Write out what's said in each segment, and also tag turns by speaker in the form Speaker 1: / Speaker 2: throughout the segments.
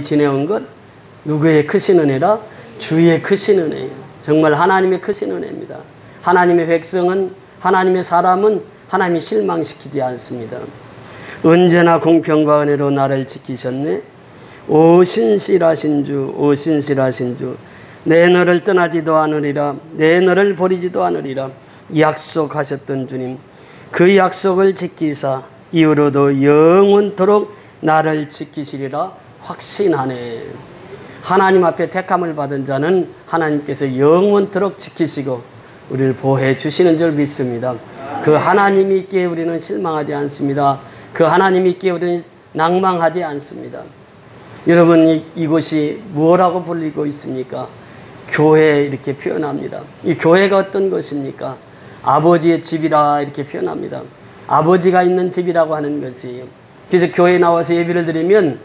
Speaker 1: 지내온 것 누구의 크신 은혜라? 주의 크신 은혜예요. 정말 하나님의 크신 은혜입니다. 하나님의 백성은, 하나님의 사람은 하나님이 실망시키지 않습니다. 언제나 공평과 은혜로 나를 지키셨네. 오 신실하신 주, 오 신실하신 주, 내 너를 떠나지도 않으리라, 내 너를 버리지도 않으리라 약속하셨던 주님, 그 약속을 지키사 이후로도 영원토록 나를 지키시리라 확신하네. 하나님 앞에 택함을 받은 자는 하나님께서 영원토록 지키시고 우리를 보호해 주시는 줄 믿습니다. 그 하나님이 있기에 우리는 실망하지 않습니다. 그 하나님이 있기에 우리는 낭망하지 않습니다. 여러분, 이곳이 뭐라고 불리고 있습니까? 교회 이렇게 표현합니다. 이 교회가 어떤 것입니까? 아버지의 집이라 이렇게 표현합니다. 아버지가 있는 집이라고 하는 것이에요. 그래서 교회에 나와서 예배를 드리면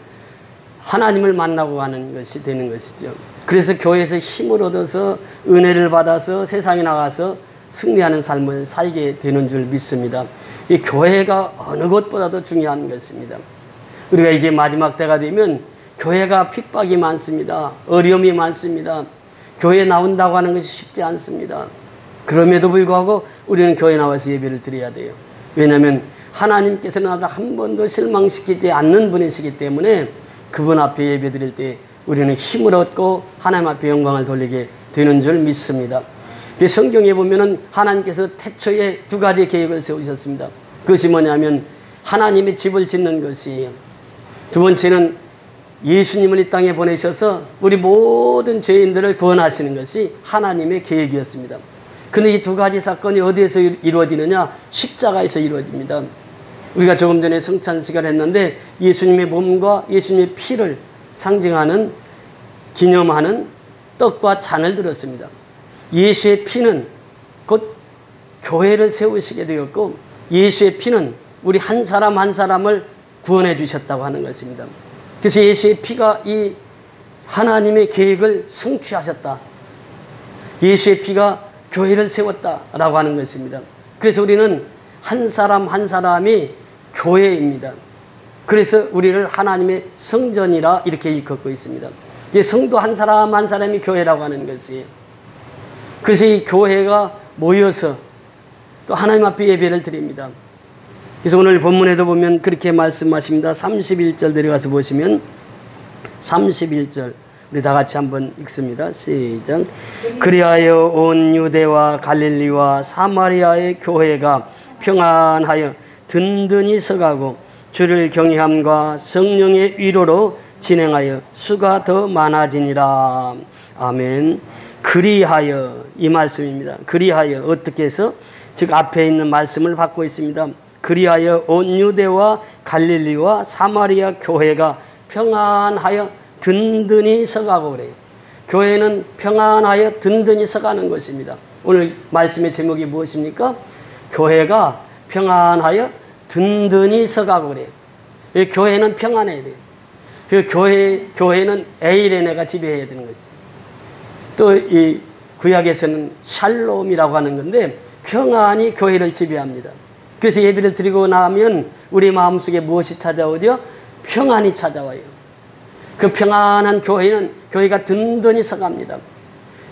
Speaker 1: 하나님을 만나고 가는 것이 되는 것이죠. 그래서 교회에서 힘을 얻어서 은혜를 받아서 세상에 나가서 승리하는 삶을 살게 되는 줄 믿습니다. 이 교회가 어느 것보다도 중요한 것입니다. 우리가 이제 마지막 때가 되면 교회가 핍박이 많습니다. 어려움이 많습니다. 교회에 나온다고 하는 것이 쉽지 않습니다. 그럼에도 불구하고 우리는 교회에 나와서 예배를 드려야 돼요. 왜냐하면 하나님께서는 나를 한 번도 실망시키지 않는 분이시기 때문에 그분 앞에 예배 드릴 때 우리는 힘을 얻고 하나님 앞에 영광을 돌리게 되는 줄 믿습니다. 성경에 보면은 하나님께서 태초에 두 가지 계획을 세우셨습니다. 그것이 뭐냐면 하나님의 집을 짓는 것이에요. 두 번째는 예수님을 이 땅에 보내셔서 우리 모든 죄인들을 구원하시는 것이 하나님의 계획이었습니다. 그런데 이 두 가지 사건이 어디에서 이루어지느냐? 십자가에서 이루어집니다. 우리가 조금 전에 성찬식을 했는데 예수님의 몸과 예수님의 피를 상징하는, 기념하는 떡과 잔을 들었습니다. 예수의 피는 곧 교회를 세우시게 되었고, 예수의 피는 우리 한 사람 한 사람을 구원해 주셨다고 하는 것입니다. 그래서 예수의 피가 이 하나님의 계획을 성취하셨다. 예수의 피가 교회를 세웠다라고 하는 것입니다. 그래서 우리는 한 사람 한 사람이 교회입니다. 그래서 우리를 하나님의 성전이라 이렇게 일컫고 있습니다. 성도 한 사람 한 사람이 교회라고 하는 것이에요. 그래서 이 교회가 모여서 또 하나님 앞에 예배를 드립니다. 그래서 오늘 본문에도 보면 그렇게 말씀하십니다. 31절 내려가서 보시면 31절 우리 다 같이 한번 읽습니다. 시작. 그리하여 온 유대와 갈릴리와 사마리아의 교회가 평안하여 든든히 서가고 주를 경외함과 성령의 위로로 진행하여 수가 더 많아지니라. 아멘. 그리하여, 이 말씀입니다. 그리하여 어떻게 해서? 즉 앞에 있는 말씀을 받고 있습니다. 그리하여 온 유대와 갈릴리와 사마리아 교회가 평안하여 든든히 서가고 그래요. 교회는 평안하여 든든히 서가는 것입니다. 오늘 말씀의 제목이 무엇입니까? 교회가 평안하여 든든히 서가고 그래요. 교회는 평안해야 돼요. 그 교회는 에이레네가 지배해야 되는 것이에요. 또 이 구약에서는 샬롬이라고 하는 건데 평안이 교회를 지배합니다. 그래서 예배를 드리고 나면 우리 마음속에 무엇이 찾아오죠? 평안이 찾아와요. 그 평안한 교회가 든든히 서갑니다.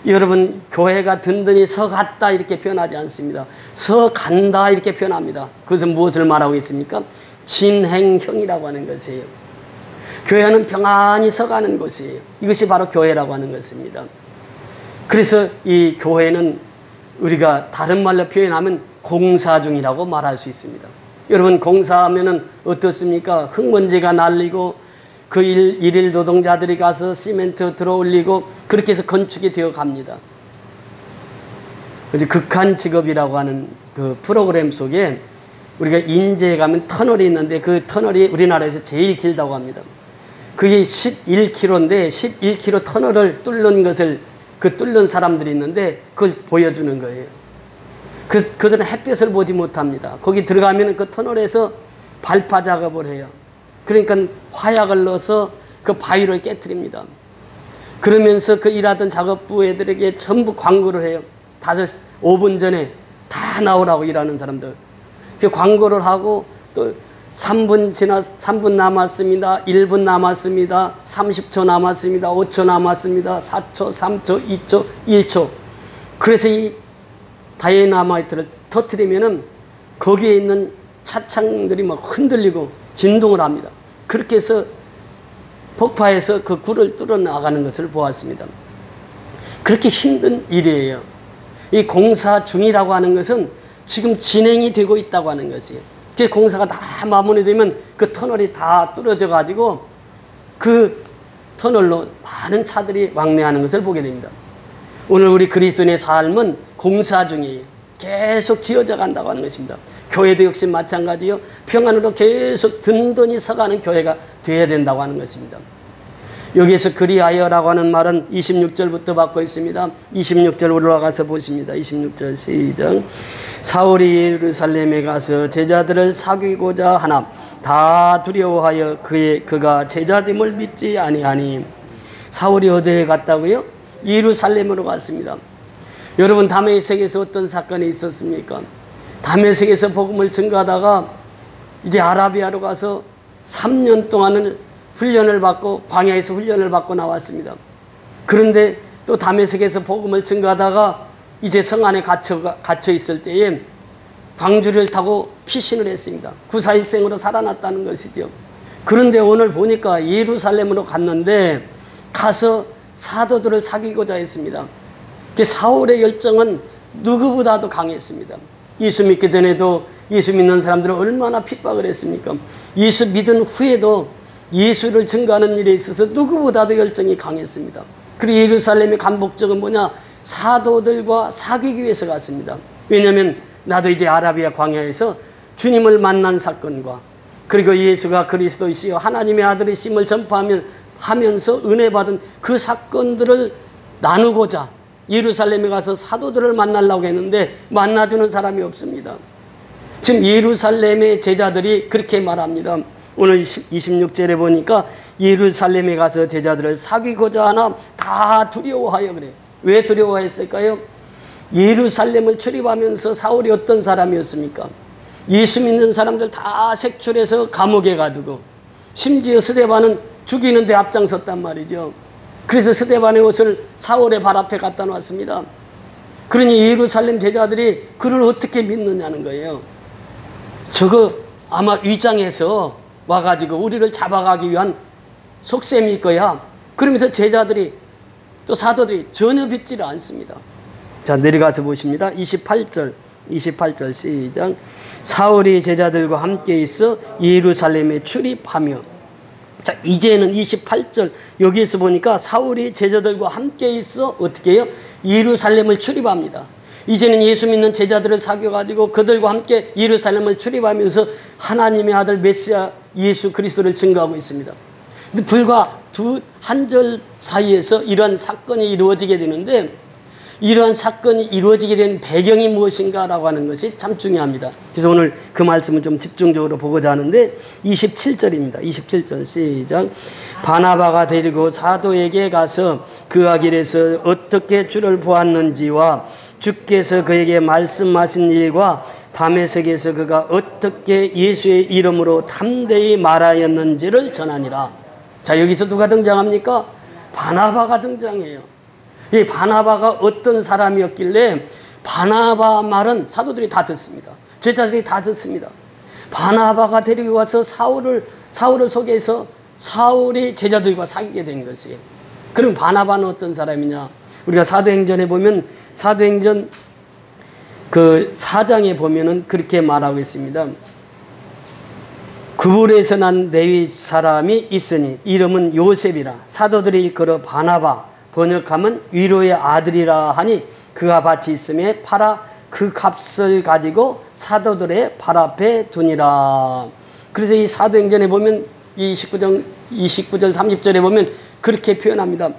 Speaker 1: 여러분, 교회가 든든히 서갔다 이렇게 표현하지 않습니다. 서간다 이렇게 표현합니다. 그것은 무엇을 말하고 있습니까? 진행형이라고 하는 것이에요. 교회는 평안히 서가는 곳이에요. 이것이 바로 교회라고 하는 것입니다. 그래서 이 교회는 우리가 다른 말로 표현하면 공사 중이라고 말할 수 있습니다. 여러분, 공사하면은 어떻습니까? 흙먼지가 날리고 그 일일 노동자들이 가서 시멘트 들어올리고 그렇게 해서 건축이 되어 갑니다. 극한 직업이라고 하는 그 프로그램 속에 우리가 인제에 가면 터널이 있는데 그 터널이 우리나라에서 제일 길다고 합니다. 그게 11km인데 11km 터널을 뚫는 것을 뚫는 사람들이 있는데 그걸 보여주는 거예요. 그들은 햇볕을 보지 못합니다. 거기 들어가면 그 터널에서 발파 작업을 해요. 그러니까 화약을 넣어서 그 바위를 깨트립니다. 그러면서 그 일하던 작업부 애들에게 전부 광고를 해요. 5분 전에 다 나오라고 일하는 사람들. 그 광고를 하고 또 3분 남았습니다. 1분 남았습니다. 30초 남았습니다. 5초 남았습니다. 4초, 3초, 2초, 1초. 그래서 이 다이나마이트를 터뜨리면은 거기에 있는 차창들이 막 흔들리고 진동을 합니다. 그렇게 해서 폭파해서 그 굴을 뚫어 나가는 것을 보았습니다. 그렇게 힘든 일이에요. 이 공사 중이라고 하는 것은 지금 진행이 되고 있다고 하는 것이에요. 그 공사가 다 마무리되면 그 터널이 다 뚫어져 가지고 그 터널로 많은 차들이 왕래하는 것을 보게 됩니다. 오늘 우리 그리스도인의 삶은 공사 중이에요. 계속 지어져 간다고 하는 것입니다. 교회도 역시 마찬가지요. 평안으로 계속 든든히 서가는 교회가 되어야 된다고 하는 것입니다. 여기에서 그리하여라고 하는 말은 26절부터 받고 있습니다. 26절 올라가서 보십니다. 26절 시작. 사울이 예루살렘에 가서 제자들을 사귀고자 하나 다 두려워하여 그가 제자됨을 믿지 아니하니. 사울이 어디에 갔다고요? 예루살렘으로 갔습니다. 여러분, 다메섹에서 어떤 사건이 있었습니까? 다메섹에서 복음을 증거하다가 이제 아라비아로 가서 3년 동안을 훈련을 받고 광야에서 훈련을 받고 나왔습니다. 그런데 또 다메섹에서 복음을 증거하다가 이제 성 안에 갇혀 있을 때에 광주를 타고 피신을 했습니다. 구사일생으로 살아났다는 것이죠. 그런데 오늘 보니까 예루살렘으로 갔는데 가서 사도들을 사귀고자 했습니다. 사울의 열정은 누구보다도 강했습니다. 예수 믿기 전에도 예수 믿는 사람들은 얼마나 핍박을 했습니까? 예수 믿은 후에도 예수를 증거하는 일에 있어서 누구보다도 열정이 강했습니다. 그리고 예루살렘의 간 목적은 뭐냐? 사도들과 사귀기 위해서 갔습니다. 왜냐하면 나도 이제 아라비아 광야에서 주님을 만난 사건과 그리고 예수가 그리스도이시여 하나님의 아들이심을 전파하면서 은혜 받은 그 사건들을 나누고자 예루살렘에 가서 사도들을 만나려고 했는데 만나주는 사람이 없습니다. 지금 예루살렘의 제자들이 그렇게 말합니다. 오늘 26절에 보니까 예루살렘에 가서 제자들을 사귀고자 하나 다 두려워하여 그래요. 왜 두려워했을까요? 예루살렘을 출입하면서 사울이 어떤 사람이었습니까? 예수 믿는 사람들 다 색출해서 감옥에 가두고 심지어 스데반은 죽이는 데 앞장섰단 말이죠. 그래서 스데반의 옷을 사울의 발 앞에 갖다 놨습니다. 그러니 예루살렘 제자들이 그를 어떻게 믿느냐는 거예요. 저거 아마 위장해서 와가지고 우리를 잡아가기 위한 속셈일 거야. 그러면서 제자들이 또 사도들이 전혀 믿지를 않습니다. 자, 내려가서 보십니다. 28절 시작. 사울이 제자들과 함께 있어 예루살렘에 출입하며. 자, 이제는 28절 여기에서 보니까 사울이 제자들과 함께 있어 어떻게 해요? 예루살렘을 출입합니다. 이제는 예수 믿는 제자들을 사귀어가지고 그들과 함께 예루살렘을 출입하면서 하나님의 아들 메시아 예수 그리스도를 증거하고 있습니다. 근데 불과 한 절 사이에서 이러한 사건이 이루어지게 되는데 이러한 사건이 이루어지게 된 배경이 무엇인가라고 하는 것이 참 중요합니다. 그래서 오늘 그 말씀을 좀 집중적으로 보고자 하는데 27절입니다. 27절 시작. 바나바가 데리고 사도에게 가서 그가 길에서 어떻게 주를 보았는지와 주께서 그에게 말씀하신 일과 다메섹에서 그가 어떻게 예수의 이름으로 담대히 말하였는지를 전하니라. 자, 여기서 누가 등장합니까? 바나바가 등장해요. 이 바나바가 어떤 사람이었길래 바나바 말은 사도들이 다 듣습니다. 제자들이 다 듣습니다. 바나바가 데리고 와서 사울을 소개해서 사울이 제자들과 사귀게 된 것이에요. 그럼 바나바는 어떤 사람이냐? 우리가 사도행전에 보면 사도행전 그 4장에 보면은 그렇게 말하고 있습니다. 구불에서 난 레위 사람이 있으니 이름은 요셉이라 사도들이 일컬어 바나바 번역하면 위로의 아들이라 하니 그가 밭이 있음에 팔아 그 값을 가지고 사도들의 발 앞에 두니라. 그래서 이 사도행전에 보면 29절 30절에 보면 그렇게 표현합니다.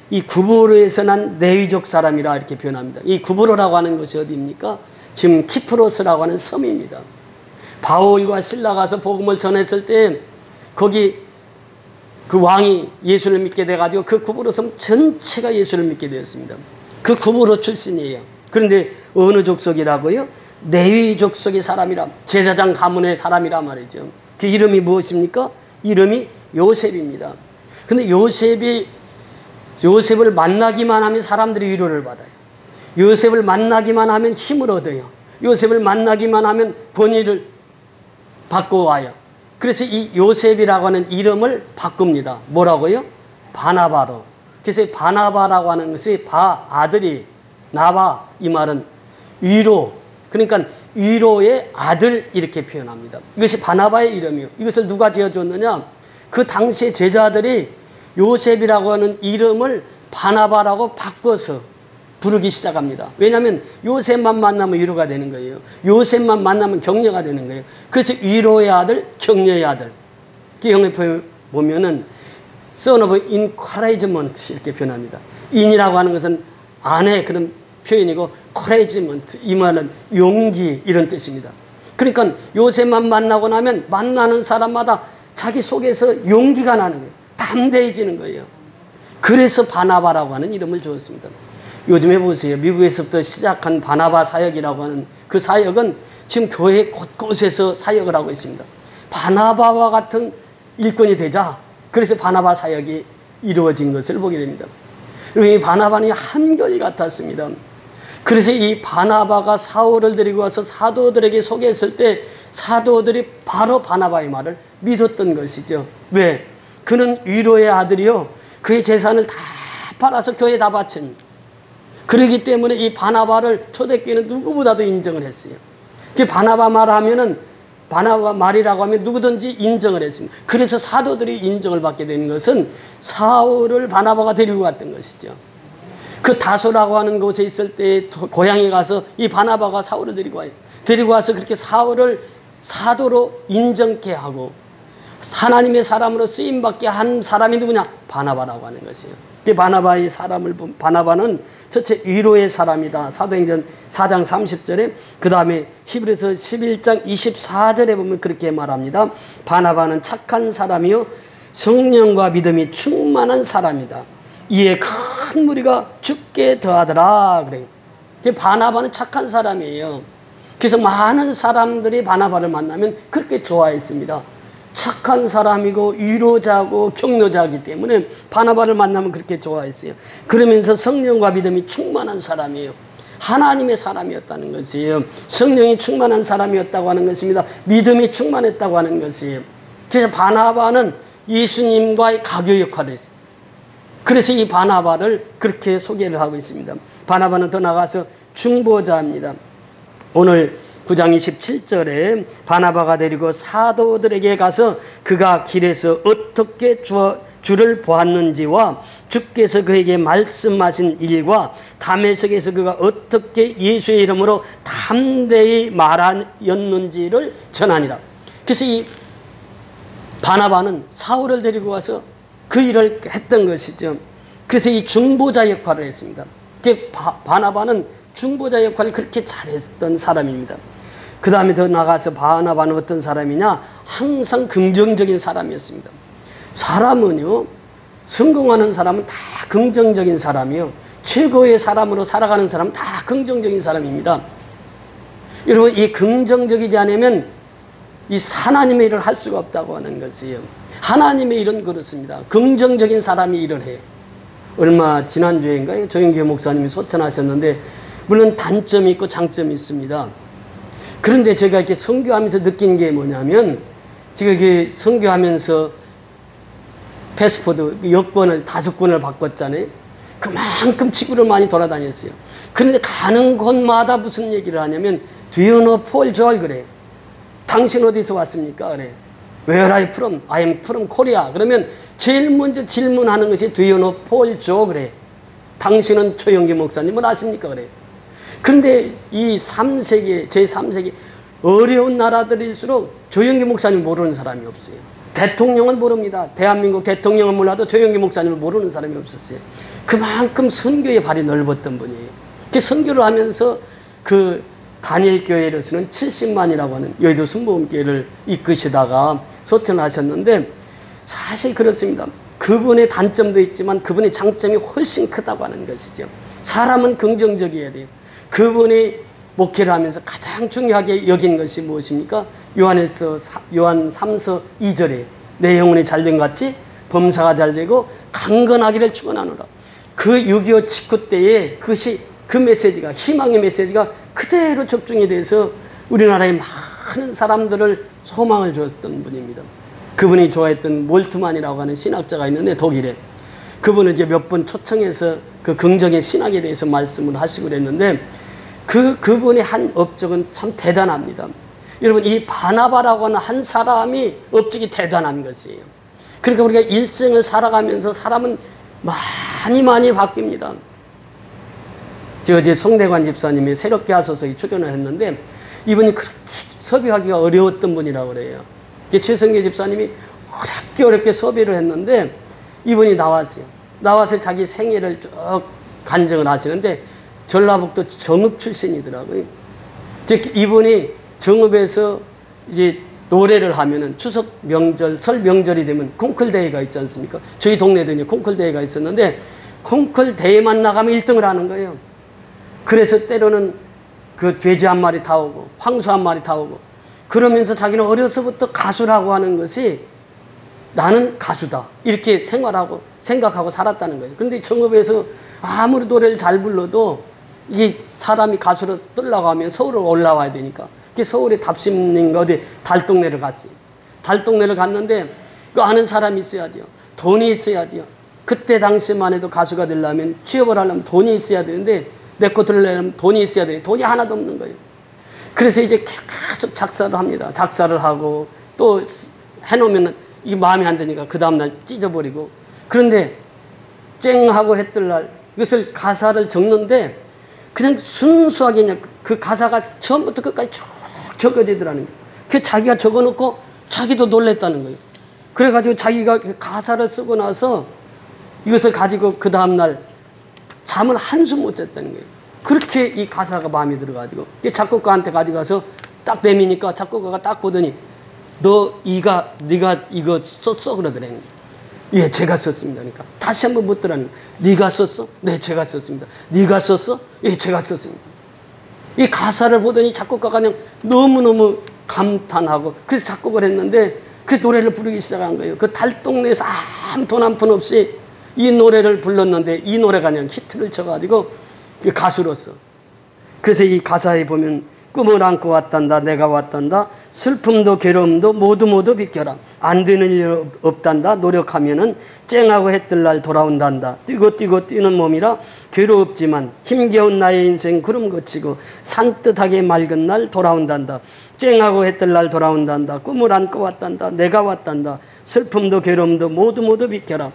Speaker 1: 이 구브로에서 난 레위족 사람이라 이렇게 표현합니다. 이 구브로라고 하는 것이 어디입니까? 지금 키프로스라고 하는 섬입니다. 바울과 실라 가서 복음을 전했을 때 거기 그 왕이 예수를 믿게 돼가지고 그 구브로 섬 전체가 예수를 믿게 되었습니다. 그 구브로 출신이에요. 그런데 어느 족속이라고요? 레위 족속의 사람이라, 제사장 가문의 사람이라 말이죠. 그 이름이 무엇입니까? 이름이 요셉입니다. 근데 요셉을 만나기만 하면 사람들이 위로를 받아요. 요셉을 만나기만 하면 힘을 얻어요. 요셉을 만나기만 하면 권위를 받고 와요. 그래서 이 요셉이라고 하는 이름을 바꿉니다. 뭐라고요? 바나바로. 그래서 바나바라고 하는 것이 아들이 나바, 이 말은 위로, 그러니까 위로의 아들 이렇게 표현합니다. 이것이 바나바의 이름이요. 이것을 누가 지어줬느냐? 그 당시의 제자들이 요셉이라고 하는 이름을 바나바라고 바꿔서 부르기 시작합니다. 왜냐하면 요셉만 만나면 위로가 되는 거예요. 요셉만 만나면 격려가 되는 거예요. 그래서 위로의 아들, 격려의 아들. 영어에 보면은 son of encouragement 이렇게 표현합니다. 인이라고 하는 것은 안의 그런 표현이고 encouragement 이 말은 용기 이런 뜻입니다. 그러니까 요셉만 만나고 나면 만나는 사람마다 자기 속에서 용기가 나는 거예요. 담대해지는 거예요. 그래서 바나바라고 하는 이름을 주었습니다. 요즘에 보세요. 미국에서부터 시작한 바나바 사역이라고 하는 그 사역은 지금 교회 곳곳에서 사역을 하고 있습니다. 바나바와 같은 일꾼이 되자. 그래서 바나바 사역이 이루어진 것을 보게 됩니다. 그리고 이 바나바는 한결 같았습니다. 그래서 이 바나바가 사울을 데리고 와서 사도들에게 소개했을 때 사도들이 바로 바나바의 말을 믿었던 것이죠. 왜? 그는 위로의 아들이요. 그의 재산을 다 팔아서 교회에 다 바친. 그러기 때문에 이 바나바를 초대교회는 누구보다도 인정을 했어요. 그 바나바 말하면은 바나바 말이라고 하면 누구든지 인정을 했습니다. 그래서 사도들이 인정을 받게 된 것은 사울을 바나바가 데리고 갔던 것이죠. 그 다소라고 하는 곳에 있을 때 고향에 가서 이 바나바가 사울을 데리고 와요. 데리고 와서 그렇게 사울을 사도로 인정케 하고 하나님의 사람으로 쓰임받게 한 사람이 누구냐? 바나바라고 하는 것이에요. 그 바나바의 사람을 본 바나바는 첫째 위로의 사람이다. 사도행전 4장 30절에 그 다음에 히브리서 11장 24절에 보면 그렇게 말합니다. 바나바는 착한 사람이요 성령과 믿음이 충만한 사람이다. 이에 큰 무리가 죽게 더하더라. 그래요. 바나바는 착한 사람이에요. 그래서 많은 사람들이 바나바를 만나면 그렇게 좋아했습니다. 착한 사람이고 위로자고 격려자이기 때문에 바나바를 만나면 그렇게 좋아했어요. 그러면서 성령과 믿음이 충만한 사람이에요. 하나님의 사람이었다는 것이에요. 성령이 충만한 사람이었다고 하는 것입니다. 믿음이 충만했다고 하는 것이에요. 그래서 바나바는 예수님과의 가교 역할을 했어요. 그래서 이 바나바를 그렇게 소개를 하고 있습니다. 바나바는 더 나가서 중보자입니다. 오늘 9장 27절에 바나바가 데리고 사도들에게 가서 그가 길에서 어떻게 주를 보았는지와 주께서 그에게 말씀하신 일과 다메섹에서 그가 어떻게 예수의 이름으로 담대히 말하였는지를 전하니라. 그래서 이 바나바는 사울을 데리고 와서 그 일을 했던 것이죠. 그래서 이 중보자 역할을 했습니다. 바나바는 중보자 역할을 그렇게 잘했던 사람입니다. 그 다음에 더 나가서 바나바는 어떤 사람이냐? 항상 긍정적인 사람이었습니다. 사람은요, 성공하는 사람은 다 긍정적인 사람이요. 최고의 사람으로 살아가는 사람은 다 긍정적인 사람입니다. 여러분, 이 긍정적이지 않으면 이 하나님의 일을 할 수가 없다고 하는 것이에요. 하나님의 일은 그렇습니다. 긍정적인 사람이 일을 해요. 얼마 지난주에인가요? 조영규 목사님이 소천하셨는데 물론 단점이 있고 장점이 있습니다. 그런데 제가 이렇게 선교하면서 느낀 게 뭐냐면 제가 이렇게 선교하면서 패스포드 여권을 5권을 바꿨잖아요. 그만큼 지구를 많이 돌아다녔어요. 그런데 가는 곳마다 무슨 얘기를 하냐면 Do you know Paul Joel? 그래. 당신 어디서 왔습니까? 그래. Where are you from? I am from Korea. 그러면 제일 먼저 질문하는 것이 Do you know Paul Joel? 그래. 당신은 조영기 목사님을 아십니까? 그래. 그런데 이 3세기, 제3세기 어려운 나라들일수록 조영기 목사님 모르는 사람이 없어요. 대통령은 모릅니다. 대한민국 대통령은 몰라도 조영기 목사님을 모르는 사람이 없었어요. 그만큼 선교의 발이 넓었던 분이에요. 그 선교를 하면서 그 단일 교회로서는 70만이라고 하는 여의도 순복음교회를 이끄시다가 소천하셨는데 사실 그렇습니다. 그분의 단점도 있지만 그분의 장점이 훨씬 크다고 하는 것이죠. 사람은 긍정적이어야 돼요. 그분이 목회를 하면서 가장 중요하게 여긴 것이 무엇입니까? 요한 3서 2절에 내 영혼이 잘된 것 같이 범사가 잘되고 강건하기를 축원하노라. 그 6.25 직후 때에 그것이 그 메시지가 희망의 메시지가 그대로 적중이 돼서 우리나라에 많은 사람들을 소망을 주었던 분입니다. 그분이 좋아했던 몰트만이라고 하는 신학자가 있는데 독일에 그분을 이제 몇 번 초청해서 그 긍정의 신학에 대해서 말씀을 하시고 그랬는데 그분의 한 업적은 참 대단합니다. 여러분 이 바나바라고 하는 한 사람이 업적이 대단한 것이에요. 그러니까 우리가 일생을 살아가면서 사람은 많이 바뀝니다. 저 송대관 집사님이 새롭게 하소서에 출연을 했는데 이분이 그렇게 섭외하기가 어려웠던 분이라고 그래요. 최성규 집사님이 어렵게 섭외를 했는데 이분이 나왔어요. 나와서 자기 생애를 쭉 간증을 하시는데 전라북도 정읍 출신이더라고요. 이분이 정읍에서 이제 노래를 하면은 추석 명절, 설 명절이 되면 콩쿨 대회가 있지 않습니까? 저희 동네도 이제 콩쿨 대회가 있었는데 콩쿨 대회만 나가면 1등을 하는 거예요. 그래서 때로는 그 돼지 한 마리 타오고 황소 한 마리 타오고 그러면서 자기는 어려서부터 가수라고 하는 것이 나는 가수다 이렇게 생각하고 살았다는 거예요. 그런데 정읍에서 아무리 노래를 잘 불러도 이게 사람이 가수로 뜨려고 하면 서울로 올라와야 되니까 서울에 답심인가 어디 달동네를 갔어요. 달동네를 갔는데 그 아는 사람이 있어야죠. 돈이 있어야죠. 그때 당시만 해도 가수가 되려면 취업을 하려면 돈이 있어야 되는데 내 거 들으려면 돈이 있어야 되는데 돈이 하나도 없는 거예요. 그래서 이제 계속 작사를 합니다. 작사를 하고 또 해놓으면 이게 마음에 안 드니까 그 다음날 찢어버리고 그런데 쨍하고 했들날 이것을 가사를 적는데 그냥 순수하게 그냥 그 가사가 처음부터 끝까지 쭉 적어지더라는 거예요. 그 자기가 적어놓고 자기도 놀랬다는 거예요. 그래가지고 자기가 그 가사를 쓰고 나서 이것을 가지고 그 다음날 잠을 한숨 못 잤다는 거예요. 그렇게 이 가사가 마음에 들어가지고 작곡가한테 가져가서 딱 내미니까 작곡가가 딱 보더니 네가 이거 썼어? 그러더라는 거예요. 예, 제가 썼습니다. 그러니까 다시 한번 묻더라는 거예요. 네가 썼어? 네, 제가 썼습니다. 네가 썼어? 예, 제가 썼습니다. 이 가사를 보더니 작곡가가 그냥 너무너무 감탄하고 그래서 작곡을 했는데 그 노래를 부르기 시작한 거예요. 그 달동네에서 아무 돈 한 푼 없이 이 노래를 불렀는데 이 노래가 그냥 히트를 쳐가지고 그 가수로서 그래서 이 가사에 보면 꿈을 안고 왔단다 내가 왔단다 슬픔도 괴로움도 모두 비켜라 안 되는 일 없단다 노력하면은 쨍하고 해뜰날 돌아온단다 뛰고 뛰는 몸이라 괴롭지만 힘겨운 나의 인생 구름 거치고 산뜻하게 맑은 날 돌아온단다 쨍하고 해뜰날 돌아온단다 꿈을 안고 왔단다 내가 왔단다 슬픔도 괴로움도 모두 비켜라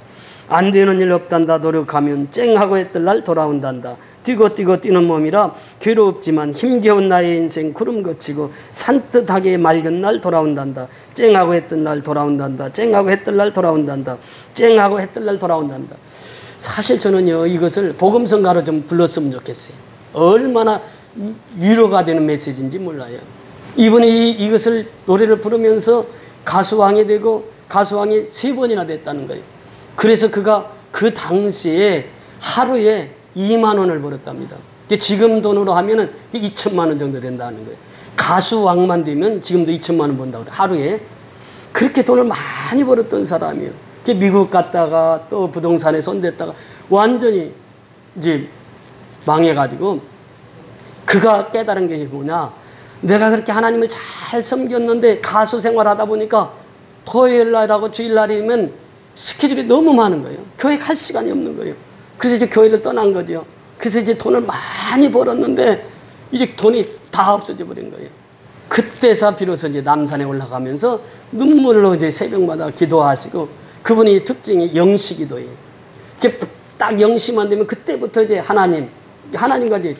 Speaker 1: 안 되는 일 없단다 노력하면 쨍하고 해뜰날 돌아온단다 뛰고 뛰는 몸이라 괴롭지만 힘겨운 나의 인생 구름 거치고 산뜻하게 맑은 날 돌아온단다 쨍하고 해뜰날 돌아온단다 쨍하고 해뜰날 돌아온단다 쨍하고 해뜰날 돌아온단다. 사실 저는요 이것을 복음성가로 좀 불렀으면 좋겠어요. 얼마나 위로가 되는 메시지인지 몰라요. 이분이 이것을 노래를 부르면서 가수왕이 되고 가수왕이 3번이나 됐다는 거예요. 그래서 그가 그 당시에 하루에 2만 원을 벌었답니다. 지금 돈으로 하면은 2천만 원 정도 된다는 거예요. 가수왕만 되면 지금도 2천만 원 번다고 그래요. 하루에. 그렇게 돈을 많이 벌었던 사람이에요. 미국 갔다가 또 부동산에 손댔다가 완전히 이제 망해가지고 그가 깨달은 게 뭐냐. 내가 그렇게 하나님을 잘 섬겼는데 가수 생활하다 보니까 토요일날하고 주일날이면 스케줄이 너무 많은 거예요. 교회 갈 시간이 없는 거예요. 그래서 이제 교회를 떠난 거죠. 그래서 이제 돈을 많이 벌었는데 이제 돈이 다 없어져 버린 거예요. 그때서 비로소 이제 남산에 올라가면서 눈물로 이제 새벽마다 기도하시고 그분이 특징이 영시기도예요. 딱 영시만 되면 그때부터 이제 하나님과 이제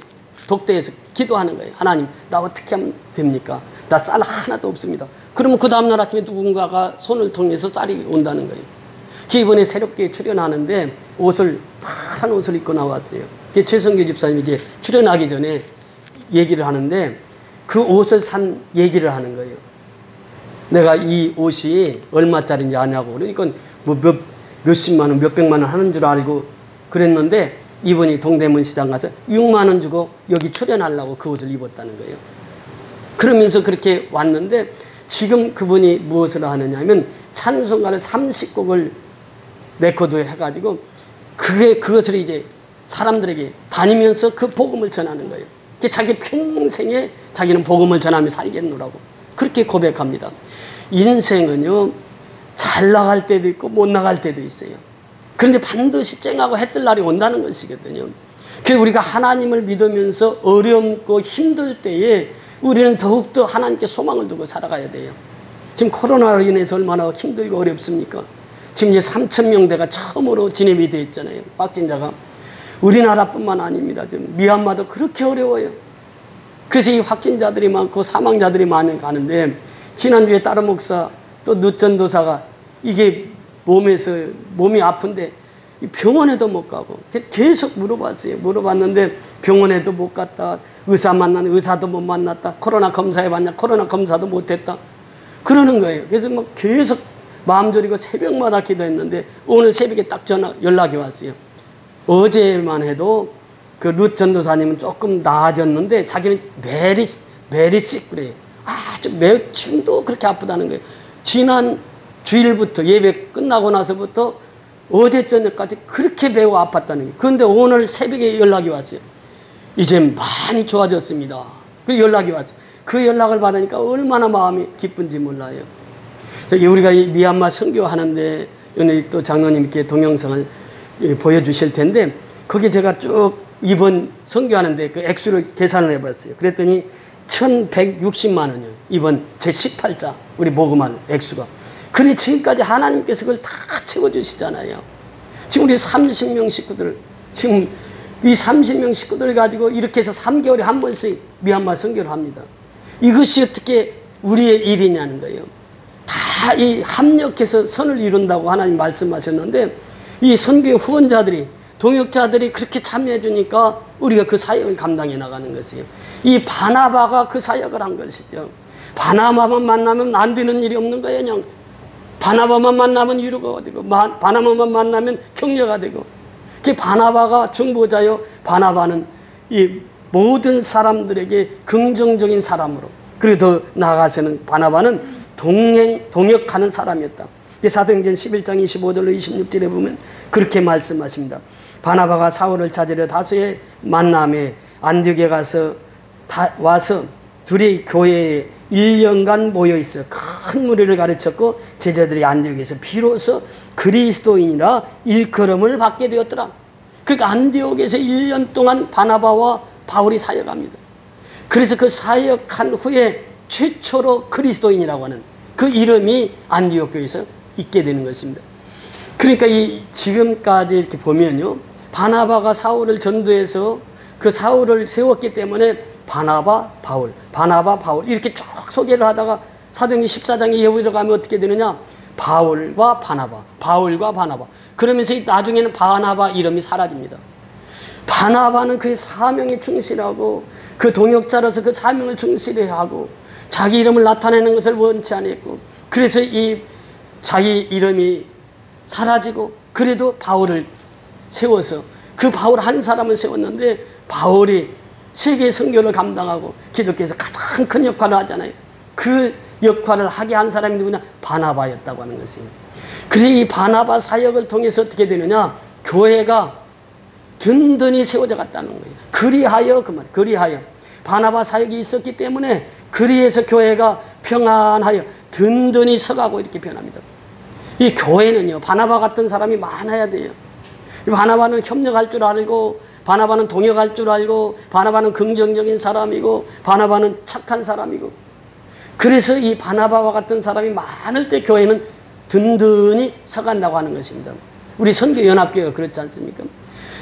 Speaker 1: 독대에서 기도하는 거예요. 하나님, 나 어떻게 하면 됩니까? 나 쌀 하나도 없습니다. 그러면 그 다음날 아침에 누군가가 손을 통해서 쌀이 온다는 거예요. 이번에 새롭게 출연하는데 파란 옷을 입고 나왔어요. 최성규 집사님이 이제 출연하기 전에 얘기를 하는데 그 옷을 산 얘기를 하는 거예요. 내가 이 옷이 얼마짜리인지 아냐고. 그러니까 뭐 몇십만 원, 몇백만 원 하는 줄 알고 그랬는데 이분이 동대문 시장 가서 6만 원 주고 여기 출연하려고 그 옷을 입었다는 거예요. 그러면서 그렇게 왔는데 지금 그분이 무엇을 하느냐 하면 찬송가를 30곡을 레코드 해가지고 그것을 이제 사람들에게 다니면서 그 복음을 전하는 거예요. 자기 평생에 자기는 복음을 전하며 살겠노라고 그렇게 고백합니다. 인생은요, 잘 나갈 때도 있고 못 나갈 때도 있어요. 그런데 반드시 쨍하고 해뜰 날이 온다는 것이거든요. 그래서 우리가 하나님을 믿으면서 어렵고 힘들 때에 우리는 더욱더 하나님께 소망을 두고 살아가야 돼요. 지금 코로나로 인해서 얼마나 힘들고 어렵습니까? 지금 이제 3,000명대가 처음으로 진입이 되어 있잖아요. 확진자가. 우리나라뿐만 아닙니다. 지금 미얀마도 그렇게 어려워요. 그래서 이 확진자들이 많고 사망자들이 많이 가는데, 지난주에 다른 목사 또 누전도사가 이게 몸이 아픈데 병원에도 못 가고 계속 물어봤어요. 물어봤는데 병원에도 못 갔다, 의사 만나는 의사도 못 만났다, 코로나 검사해봤냐, 코로나 검사도 못했다 그러는 거예요. 그래서 뭐 계속 마음 졸이고 새벽마다 기도했는데 오늘 새벽에 딱 연락이 왔어요. 어제만 해도 그 룻 전도사님은 조금 나아졌는데 자기는 메리식 그래요. 아주 지금도 그렇게 아프다는 거예요. 지난 주일부터 예배 끝나고 나서부터 어제 저녁까지 그렇게 매우 아팠다는 거예요. 그런데 오늘 새벽에 연락이 왔어요. 이제 많이 좋아졌습니다. 그 연락이 왔어요. 그 연락을 받으니까 얼마나 마음이 기쁜지 몰라요. 저기 우리가 이 미얀마 선교하는데 오늘 또 장로님께 동영상을 보여주실 텐데, 거기 제가 쭉 이번 선교하는데 그 액수를 계산을 해봤어요. 그랬더니 1,160만 원이에요. 이번 제 18자 우리 모금한 액수가. 근데 지금까지 하나님께서 그걸 다 채워주시잖아요. 지금 우리 30명 식구들, 지금 이 30명 식구들 가지고 이렇게 해서 3개월에 한 번씩 미얀마 선교를 합니다. 이것이 어떻게 우리의 일이냐는 거예요. 다 이 합력해서 선을 이룬다고 하나님 말씀하셨는데, 이 선교의 후원자들이, 동역자들이 그렇게 참여해 주니까 우리가 그 사역을 감당해 나가는 것이에요. 이 바나바가 그 사역을 한 것이죠. 바나바만 만나면 안 되는 일이 없는 거예요. 그냥 바나바만 만나면 위로가 되고, 바나바만 만나면 격려가 되고. 그 바나바가 중보자요. 바나바는 이 모든 사람들에게 긍정적인 사람으로, 그리고 더 나아가서는 바나바는 동역하는 사람이었다. 사도행전 11장 25절로 26절에 보면 그렇게 말씀하십니다. 바나바가 사울을 찾으려 다소에 만남에 안디옥에 와서 둘이 교회에 1년간 모여있어 큰 무리를 가르쳤고, 제자들이 안디옥에서 비로소 그리스도인이라 일컬음을 받게 되었더라. 그러니까 안디옥에서 1년 동안 바나바와 바울이 사역합니다. 그래서 그 사역한 후에 최초로 그리스도인이라고 하는 그 이름이 안디옥 교회에서 있게 되는 것입니다. 그러니까 지금까지 이렇게 보면요, 바나바가 사울을 전도해서 그 사울을 세웠기 때문에 바나바 바울 이렇게 쭉 소개를 하다가 사도행전 14장에 예후로 가면 어떻게 되느냐, 바울과 바나바 그러면서 나중에는 바나바 이름이 사라집니다. 바나바는 그의 사명에 충실하고 그 동역자로서 그 사명을 충실히 하고 자기 이름을 나타내는 것을 원치 않았고, 그래서 자기 이름이 사라지고, 그래도 바울을 세워서 그 바울 한 사람을 세웠는데, 바울이 세계 선교를 감당하고 기독교에서 가장 큰 역할을 하잖아요. 그 역할을 하게 한 사람이 누구냐, 바나바였다고 하는 것이에요. 그래서 이 바나바 사역을 통해서 어떻게 되느냐, 교회가 든든히 세워져 갔다는 거예요. 그리하여 바나바 사역이 있었기 때문에 그리해서 교회가 평안하여 든든히 서가고 이렇게 변합니다. 이 교회는요, 바나바 같은 사람이 많아야 돼요. 바나바는 협력할 줄 알고, 바나바는 동역할 줄 알고, 바나바는 긍정적인 사람이고, 바나바는 착한 사람이고, 그래서 이 바나바와 같은 사람이 많을 때 교회는 든든히 서간다고 하는 것입니다. 우리 선교연합교회가 그렇지 않습니까?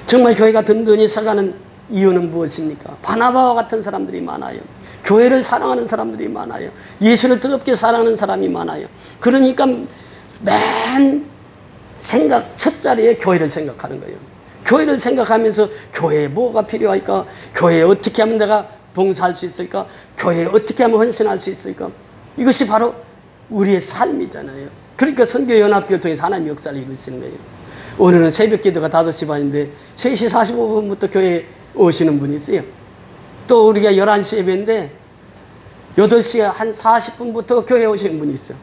Speaker 1: 정말 교회가 든든히 서가는 이유는 무엇입니까? 바나바와 같은 사람들이 많아요. 교회를 사랑하는 사람들이 많아요. 예수를 뜨겁게 사랑하는 사람이 많아요. 그러니까 맨 첫 자리에 교회를 생각하는 거예요. 교회를 생각하면서 교회에 뭐가 필요할까? 교회에 어떻게 하면 내가 봉사할 수 있을까? 교회에 어떻게 하면 헌신할 수 있을까? 이것이 바로 우리의 삶이잖아요. 그러니까 선교연합교를 통해서 하나님 역사를 이루시는 거예요. 오늘은 새벽 기도가 5시 반인데 3시 45분부터 교회에 오시는 분이 있어요. 또 우리가 11시 예배인데 8시 한 40분부터 교회에 오시는 분이 있어요.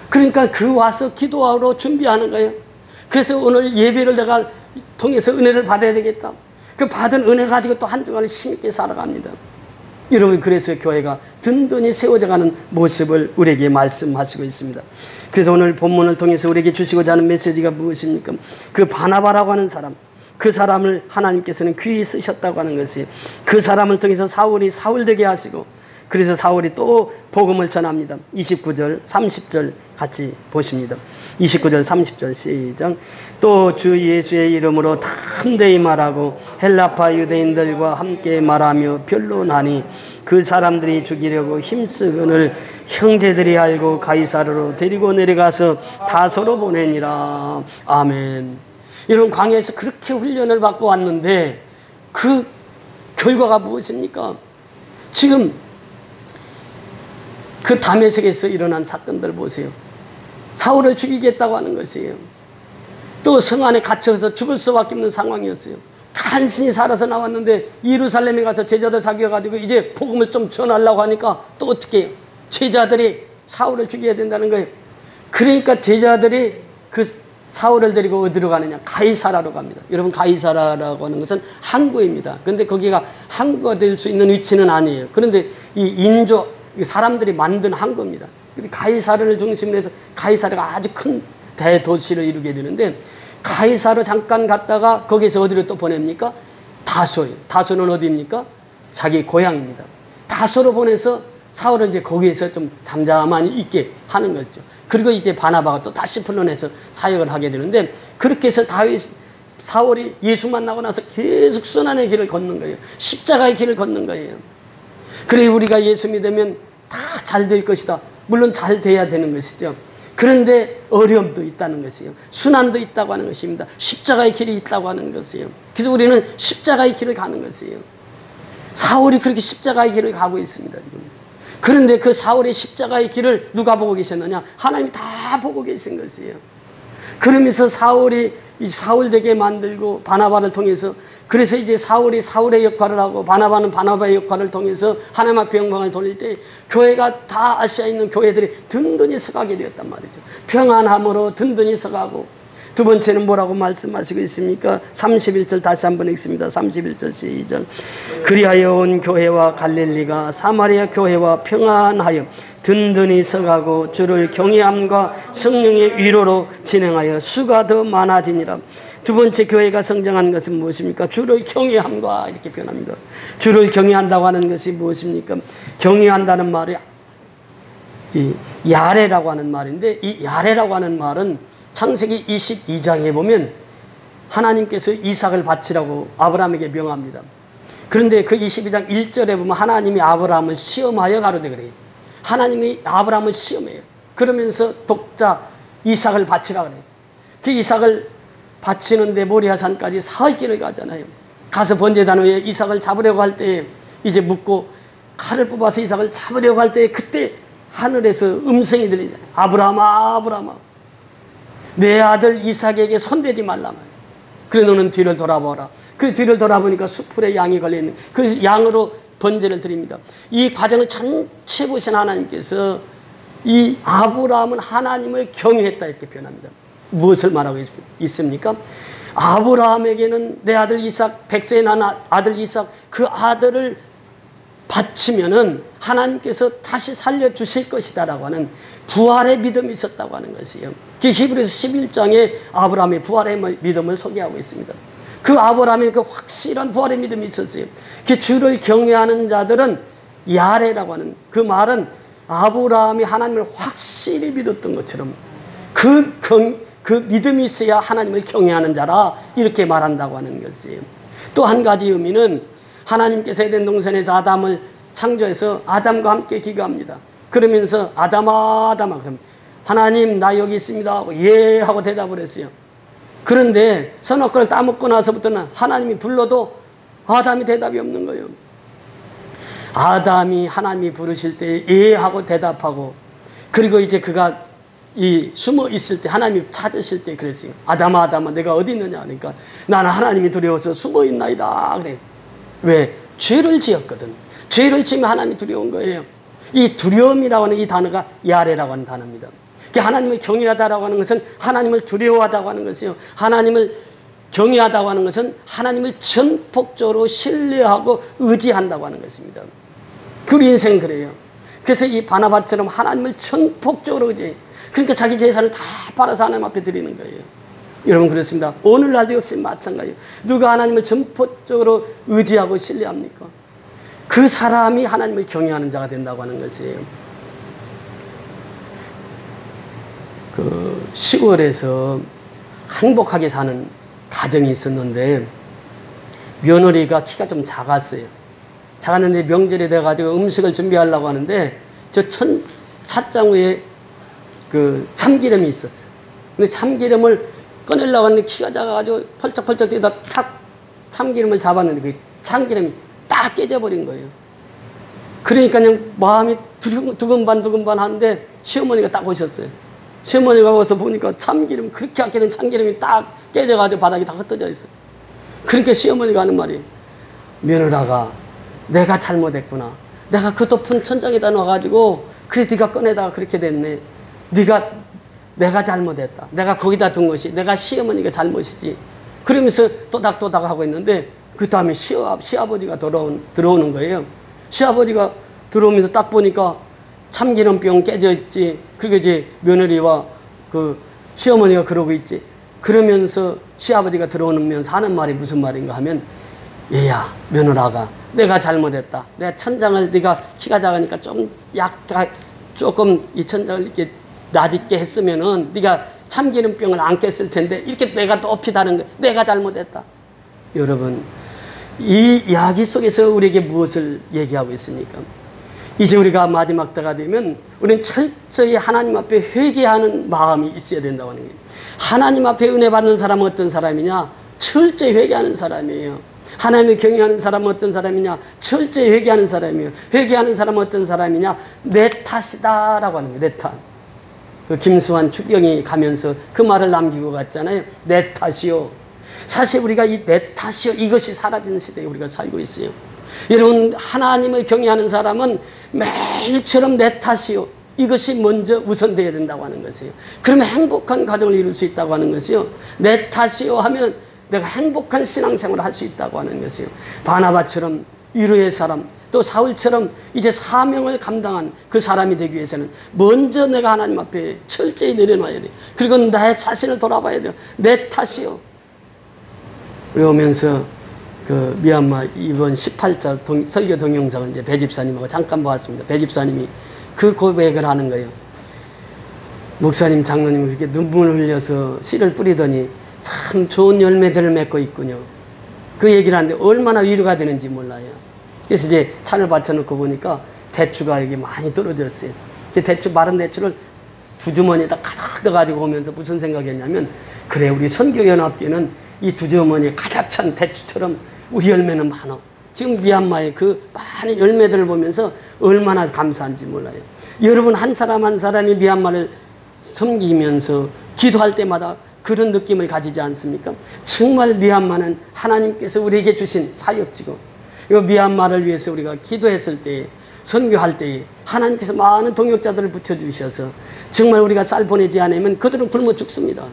Speaker 1: 그러니까 그 와서 기도하러 준비하는 거예요. 그래서 오늘 예배를 내가 통해서 은혜를 받아야 되겠다. 그 받은 은혜 가지고 또 한 주간을 힘있게 살아갑니다. 여러분, 그래서 교회가 든든히 세워져가는 모습을 우리에게 말씀하시고 있습니다. 그래서 오늘 본문을 통해서 우리에게 주시고자 하는 메시지가 무엇입니까? 그 바나바라고 하는 사람, 그 사람을 하나님께서는 귀히 쓰셨다고 하는 것이, 그 사람을 통해서 사울이 사울되게 하시고, 그래서 사울이 또 복음을 전합니다. 29절 30절 같이 보십니다. 29절 30절 시작. 또 주 예수의 이름으로 담대히 말하고 헬라파 유대인들과 함께 말하며 변론하니 그 사람들이 죽이려고 힘쓰거늘 형제들이 알고 가이사르로 데리고 내려가서 다소로 보내니라. 아멘. 여러분, 광야에서 그렇게 훈련을 받고 왔는데 그 결과가 무엇입니까? 지금 그 다메섹에서 일어난 사건들 보세요. 사울을 죽이겠다고 하는 것이에요. 또 성 안에 갇혀서 죽을 수밖에 없는 상황이었어요. 간신히 살아서 나왔는데 예루살렘에 가서 제자들 사귀어가지고 이제 복음을 좀 전하려고 하니까 또 어떻게 해요? 제자들이 사울을 죽여야 된다는 거예요. 그러니까 제자들이 그 사울을 데리고 어디로 가느냐? 가이사라로 갑니다. 여러분, 가이사라라고 하는 것은 항구입니다. 그런데 거기가 항구가 될 수 있는 위치는 아니에요. 그런데 이 인조, 사람들이 만든 항구입니다. 가이사르를 중심으로 해서 가이사르가 아주 큰 대도시를 이루게 되는데, 가이사르 잠깐 갔다가 거기서 어디로 또 보냅니까? 다소요. 다소는 어디입니까? 자기 고향입니다. 다소로 보내서 사울은 이제 거기에서 좀 잠잠하니 있게 하는 거죠. 그리고 이제 바나바가 또 다시 불러내서 사역을 하게 되는데, 그렇게 해서 사울이 예수 만나고 나서 계속 선한의 길을 걷는 거예요. 십자가의 길을 걷는 거예요. 그래, 우리가 예수 믿으면 다 잘 될 것이다. 물론 잘 돼야 되는 것이죠. 그런데 어려움도 있다는 것이에요. 순환도 있다고 하는 것입니다. 십자가의 길이 있다고 하는 것이에요. 그래서 우리는 십자가의 길을 가는 것이에요. 사울이 그렇게 십자가의 길을 가고 있습니다, 지금. 그런데 그 사울의 십자가의 길을 누가 보고 계셨느냐? 하나님이 다 보고 계신 것이에요. 그러면서 사울이 이 사울되게 만들고 바나바를 통해서, 그래서 이제 사울이 사울의 역할을 하고 바나바는 바나바의 역할을 통해서 하나님 앞에 영광을 돌릴 때 교회가 다 아시아에 있는 교회들이 든든히 서가게 되었단 말이죠. 평안함으로 든든히 서가고, 두 번째는 뭐라고 말씀하시고 있습니까? 31절 다시 한번 읽습니다. 31절 시작. 그리하여 온 교회와 갈릴리가 사마리아 교회와 평안하여 든든히 서가고 주를 경외함과 성령의 위로로 진행하여 수가 더 많아지니라. 두 번째 교회가 성장하는 것은 무엇입니까? 주를 경외함과 이렇게 표현합니다. 주를 경외한다고 하는 것이 무엇입니까? 경외한다는 말이 이 야레라고 하는 말인데, 이 야레라고 하는 말은 창세기 22장에 보면 하나님께서 이삭을 바치라고 아브라함에게 명합니다. 그런데 그 22장 1절에 보면 하나님이 아브라함을 시험하여 가로되 그래요. 하나님이 아브라함을 시험해요. 그러면서 독자 이삭을 바치라 그래요. 그 이삭을 바치는데 모리아산까지 사흘 길을 가잖아요. 가서 번제단 위에 이삭을 잡으려고 할 때 이제 묻고 칼을 뽑아서 이삭을 잡으려고 할 때 그때 하늘에서 음성이 들리잖아요. 아브라함아, 아브라함아, 내 아들 이삭에게 손대지 말라. 그래, 너는 뒤를 돌아보라. 그 뒤를 돌아보니까 수풀에 양이 걸려있는 그 양으로 번제를 드립니다. 이 과정을 전체 보신 하나님께서 이 아브라함은 하나님을 경외했다 이렇게 표현합니다. 무엇을 말하고 있습니까? 아브라함에게는 내 아들 이삭, 100세에 난 아들 이삭, 그 아들을 바치면은 하나님께서 다시 살려주실 것이다라고 하는 부활의 믿음이 있었다고 하는 것이에요. 그 히브리서 11장에 아브라함의 부활의 믿음을 소개하고 있습니다. 그 아브라함의 그 확실한 부활의 믿음이 있었어요. 그 주를 경외하는 자들은 야레라고 하는 그 말은 아브라함이 하나님을 확실히 믿었던 것처럼 그 믿음이 있어야 하나님을 경외하는 자라 이렇게 말한다고 하는 것이에요. 또 한 가지 의미는 하나님께서 에덴 동산에서 아담을 창조해서 아담과 함께 기거합니다. 그러면서 아담아, 아담아, 그럼 하나님 나 여기 있습니다 하고 예 하고 대답을 했어요. 그런데 선악과를 따먹고 나서부터는 하나님이 불러도 아담이 대답이 없는 거예요. 아담이 하나님이 부르실 때 예 하고 대답하고, 그리고 이제 그가 이 숨어 있을 때 하나님이 찾으실 때 그랬어요. 아담아, 아담아, 내가 어디 있느냐 하니까 나는 하나님이 두려워서 숨어 있나이다 그래. 왜? 죄를 지었거든. 죄를 지으면 하나님이 두려운 거예요. 이 두려움이라고 하는 이 단어가 야레라고 하는 단어입니다. 하나님을 경외하다라고 하는 것은 하나님을 두려워하다고 하는 것이요. 하나님을 경외하다고 하는 것은 하나님을 전폭적으로 신뢰하고 의지한다고 하는 것입니다. 그 인생 그래요. 그래서 이 바나바처럼 하나님을 전폭적으로 의지해. 그러니까 자기 재산을 다 팔아서 하나님 앞에 드리는 거예요. 여러분 그렇습니다. 오늘날도 역시 마찬가지예요. 누가 하나님을 전폭적으로 의지하고 신뢰합니까? 그 사람이 하나님을 경외하는 자가 된다고 하는 것이에요. 그 시골에서 행복하게 사는 가정이 있었는데 며느리가 키가 좀 작았어요. 작았는데 명절이 돼가지고 음식을 준비하려고 하는데 저 찻장 위에 그 참기름이 있었어요. 근데 참기름을 꺼내려고 하는데 키가 작아가지고 펄쩍펄쩍 뛰다 탁 참기름을 잡았는데 그 참기름이 딱 깨져버린 거예요. 그러니까 그냥 마음이 두근반 하는데 시어머니가 딱 오셨어요. 시어머니가 와서 보니까 참기름, 그렇게 아끼는 참기름이 딱 깨져가지고 바닥에 다 흩어져 있어요. 그러니까 시어머니가 하는 말이, 며느라가 내가 잘못했구나. 내가 그 높은 천장에다 놔가지고 그래 네가 꺼내다가 그렇게 됐네. 내가 잘못했다. 내가 거기다 둔 것이 내가 시어머니가 잘못이지. 그러면서 또닥또닥 하고 있는데 그 다음에 시아버지가 들어오는 거예요. 시아버지가 들어오면서 딱 보니까 참기름병 깨져 있지. 그리고 이제 며느리와 그 시어머니가 그러고 있지. 그러면서 시아버지가 들어오면서 하는 말이 무슨 말인가 하면, 얘야 며느라가 내가 잘못했다. 내가 천장을 네가 키가 작으니까 조금 이 천장을 이렇게 낮게 했으면은 네가 참기름병을 안 깼을 텐데 이렇게 내가 높이 다른 거 내가 잘못했다. 여러분 이 이야기 속에서 우리에게 무엇을 얘기하고 있습니까? 이제 우리가 마지막 때가 되면 우리는 철저히 하나님 앞에 회개하는 마음이 있어야 된다고 하는 거예요. 하나님 앞에 은혜 받는 사람은 어떤 사람이냐? 철저히 회개하는 사람이에요. 하나님을 경외하는 사람은 어떤 사람이냐? 철저히 회개하는 사람이에요. 회개하는 사람은 어떤 사람이냐? 내 탓이다라고 하는 거예요. 내 탓. 그 김수환 추경이 가면서 그 말을 남기고 갔잖아요. 내 탓이요. 사실 우리가 이 내 탓이요 이것이 사라진 시대에 우리가 살고 있어요. 여러분 하나님을 경외하는 사람은 매일처럼 내 탓이요 이것이 먼저 우선되어야 된다고 하는 것이에요. 그러면 행복한 가정을 이룰 수 있다고 하는 것이요. 내 탓이요 하면 내가 행복한 신앙생활을 할 수 있다고 하는 것이요. 바나바처럼 위로의 사람, 또 사울처럼 이제 사명을 감당한 그 사람이 되기 위해서는 먼저 내가 하나님 앞에 철저히 내려놔야 돼요. 그리고 나의 자신을 돌아봐야 돼요. 내 탓이요. 우리 오면서 그 미얀마 이번 18자 설교 동영상을 이제 배 집사님하고 잠깐 보았습니다. 배 집사님이 그 고백을 하는 거예요. 목사님, 장로님 그렇게 눈물을 흘려서 씨를 뿌리더니 참 좋은 열매들을 맺고 있군요. 그 얘기를 하는데 얼마나 위로가 되는지 몰라요. 그래서 이제 차를 받쳐놓고 보니까 대추가 이게 많이 떨어졌어요. 대추, 마른 대추를 두 주머니에다 가득 넣어가지고 오면서 무슨 생각이었냐면, 그래 우리 선교연합교회는 이 두 주머니에 가득 찬 대추처럼 우리 열매는 많아. 지금 미얀마의 그 많은 열매들을 보면서 얼마나 감사한지 몰라요. 여러분 한 사람 한 사람이 미얀마를 섬기면서 기도할 때마다 그런 느낌을 가지지 않습니까? 정말 미얀마는 하나님께서 우리에게 주신 사역지고, 이 미얀마를 위해서 우리가 기도했을 때, 선교할 때 하나님께서 많은 동역자들을 붙여주셔서 정말 우리가 쌀 보내지 않으면 그들은 굶어 죽습니다.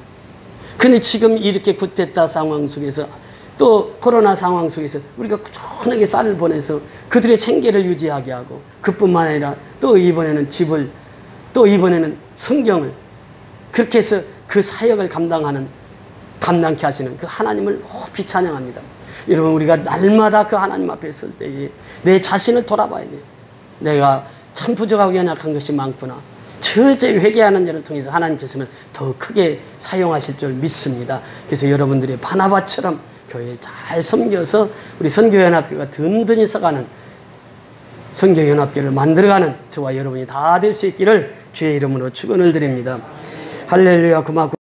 Speaker 1: 근데 지금 이렇게 쿠데타 상황 속에서 또 코로나 상황 속에서 우리가 꾸준하게 쌀을 보내서 그들의 생계를 유지하게 하고, 그뿐만 아니라 또 이번에는 집을, 또 이번에는 성경을, 그렇게 해서 그 사역을 감당케 하시는 그 하나님을 높이 찬양합니다. 여러분 우리가 날마다 그 하나님 앞에 설 때에 내 자신을 돌아봐야 돼요. 내가 참 부족하고 연약한 것이 많구나. 철저히 회개하는 자를 통해서 하나님께서는 더 크게 사용하실 줄 믿습니다. 그래서 여러분들이 바나바처럼 교회에 잘 섬겨서 우리 선교연합교가 든든히 서가는 선교연합교를 만들어가는 저와 여러분이 다 될 수 있기를 주의 이름으로 축원을 드립니다. 할렐루야. 고맙고